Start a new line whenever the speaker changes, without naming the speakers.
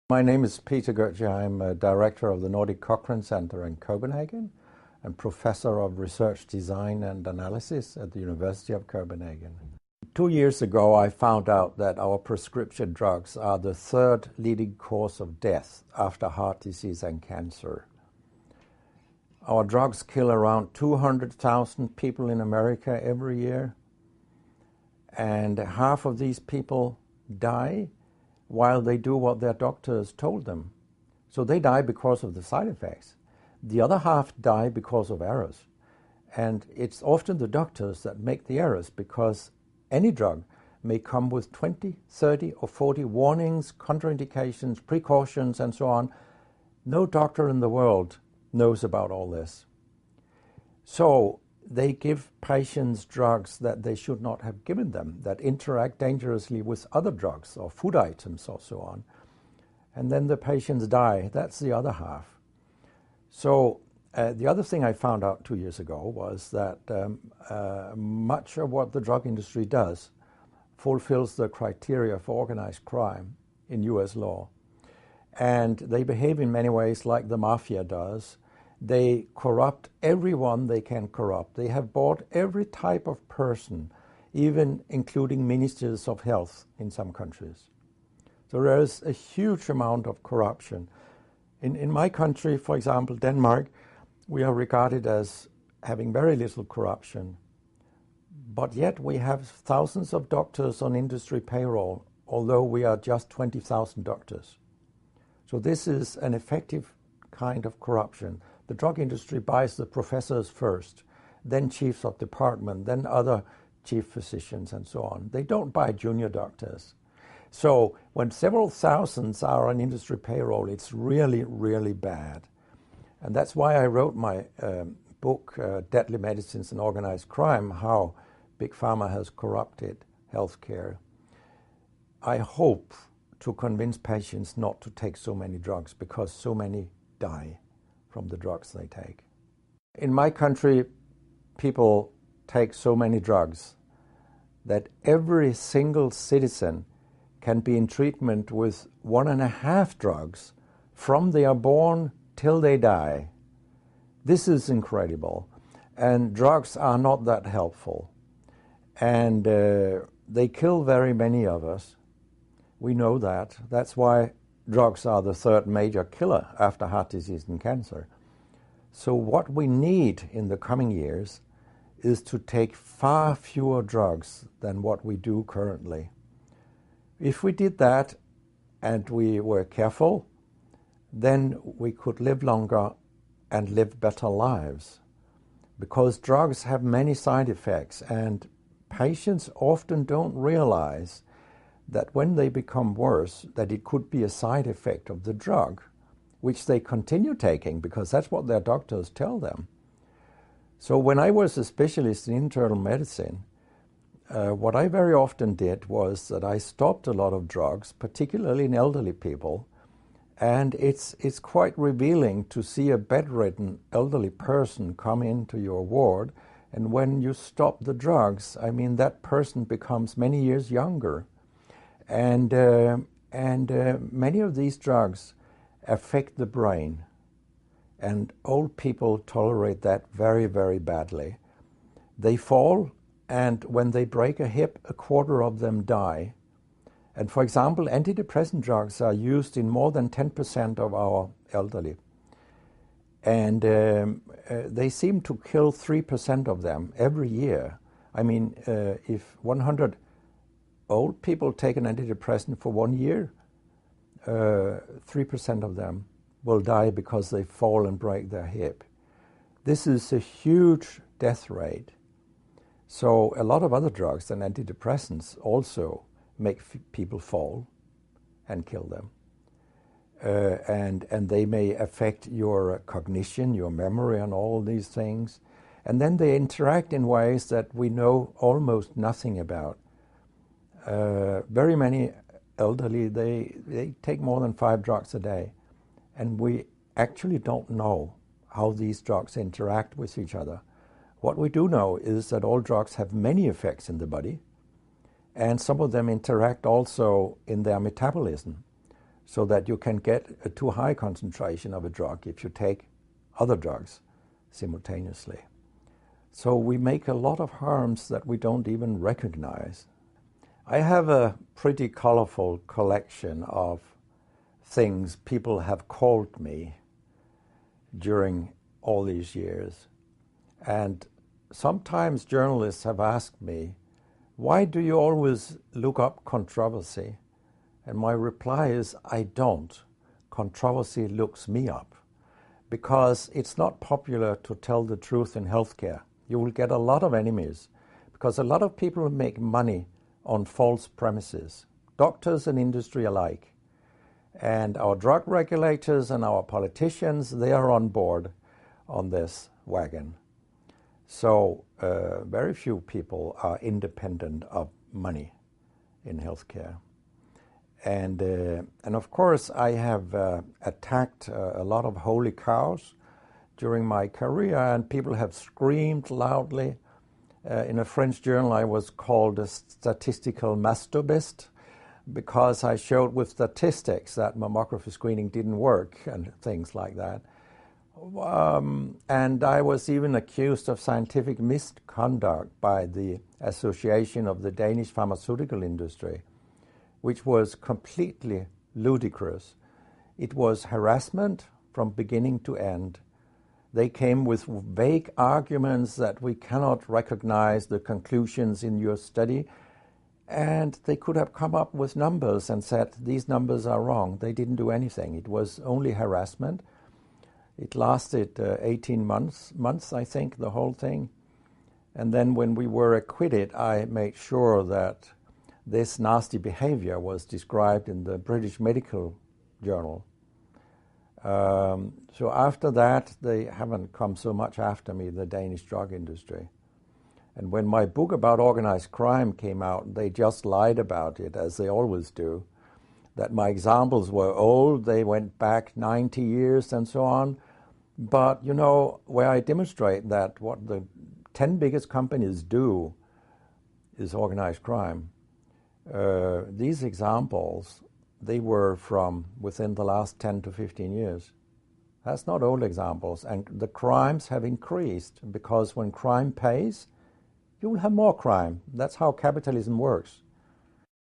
My name is Peter Gøtzsche. I'm a director of the Nordic Cochrane Center in Copenhagen and professor of research design and analysis at the University of Copenhagen. 2 years ago, I found out that our prescription drugs are the third leading cause of death after heart disease and cancer. Our drugs kill around 200,000 people in America every year, and half of these people die while they do what their doctors told them. So they die because of the side effects. The other half die because of errors. And it's often the doctors that make the errors, because any drug may come with 20, 30 or 40 warnings, contraindications, precautions, and so on. No doctor in the world knows about all this. So they give patients drugs that they should not have given them, that interact dangerously with other drugs or food items or so on. And then the patients die. That's the other half. So the other thing I found out 2 years ago was that much of what the drug industry does fulfills the criteria for organized crime in US law. And they behave in many ways like the mafia does. They corrupt everyone they can corrupt. They have bought every type of person, even including ministers of health in some countries. So there is a huge amount of corruption. In my country, for example, Denmark, we are regarded as having very little corruption. But yet we have thousands of doctors on industry payroll, although we are just 20,000 doctors. So this is an effective kind of corruption. The drug industry buys the professors first, then chiefs of department, then other chief physicians and so on. They don't buy junior doctors. So when several thousands are on industry payroll, it's really, really bad. And that's why I wrote my book, Deadly Medicines and Organized Crime, How Big Pharma Has Corrupted Healthcare. I hope to convince patients not to take so many drugs, because so many die from the drugs they take. In my country, people take so many drugs that every single citizen can be in treatment with 1.5 drugs from they are born till they die. This is incredible. And drugs are not that helpful. And they kill very many of us. We know that. That's why drugs are the third major killer after heart disease and cancer. So what we need in the coming years is to take far fewer drugs than what we do currently. If we did that and we were careful, then we could live longer and live better lives. Because drugs have many side effects, and patients often don't realize that when they become worse, that it could be a side effect of the drug, which they continue taking because that's what their doctors tell them. So when I was a specialist in internal medicine, what I very often did was that I stopped a lot of drugs, particularly in elderly people, and it's quite revealing to see a bedridden elderly person come into your ward, and when you stop the drugs, I mean, that person becomes many years younger. And many of these drugs affect the brain, and old people tolerate that very, very badly. They fall, and when they break a hip, 1/4 of them die. And for example, antidepressant drugs are used in more than 10% of our elderly. And they seem to kill 3% of them every year. I mean, if 100 old people take an antidepressant for 1 year, 3% of them will die because they fall and break their hip. This is a huge death rate. So a lot of other drugs than antidepressants also make people fall and kill them. And they may affect your cognition, your memory, and all these things. And then they interact in ways that we know almost nothing about. Very many elderly, they take more than 5 drugs a day. And we actually don't know how these drugs interact with each other. What we do know is that all drugs have many effects in the body, and some of them interact also in their metabolism. so that you can get a too high concentration of a drug if you take other drugs simultaneously. So we make a lot of harms that we don't even recognize. I have a pretty colorful collection of things people have called me during all these years. And sometimes journalists have asked me, why do you always look up controversy? And my reply is, I don't. Controversy looks me up. Because it's not popular to tell the truth in healthcare. You will get a lot of enemies, because a lot of people make money on false premises, doctors and industry alike. And our drug regulators and our politicians, they are on board on this wagon. So very few people are independent of money in healthcare. And of course, I have attacked a lot of holy cows during my career, and people have screamed loudly. In a French journal, I was called a statistical masturbist because I showed with statistics that mammography screening didn't work and things like that. And I was even accused of scientific misconduct by the Association of the Danish Pharmaceutical Industry, which was completely ludicrous. It was harassment from beginning to end. They came with vague arguments that we cannot recognize the conclusions in your study, and they could have come up with numbers and said, these numbers are wrong. They didn't do anything. It was only harassment. It lasted 18 months, I think, the whole thing. And then when we were acquitted, I made sure that this nasty behavior was described in the British Medical Journal. So after that, they haven't come so much after me, the Danish drug industry. And when my book about organized crime came out, they just lied about it, as they always do, that my examples were old, they went back 90 years and so on. But, you know, where I demonstrate that what the 10 biggest companies do is organized crime, these examples, they were from within the last 10 to 15 years. That's not old examples. And the crimes have increased because when crime pays, you will have more crime. That's how capitalism works.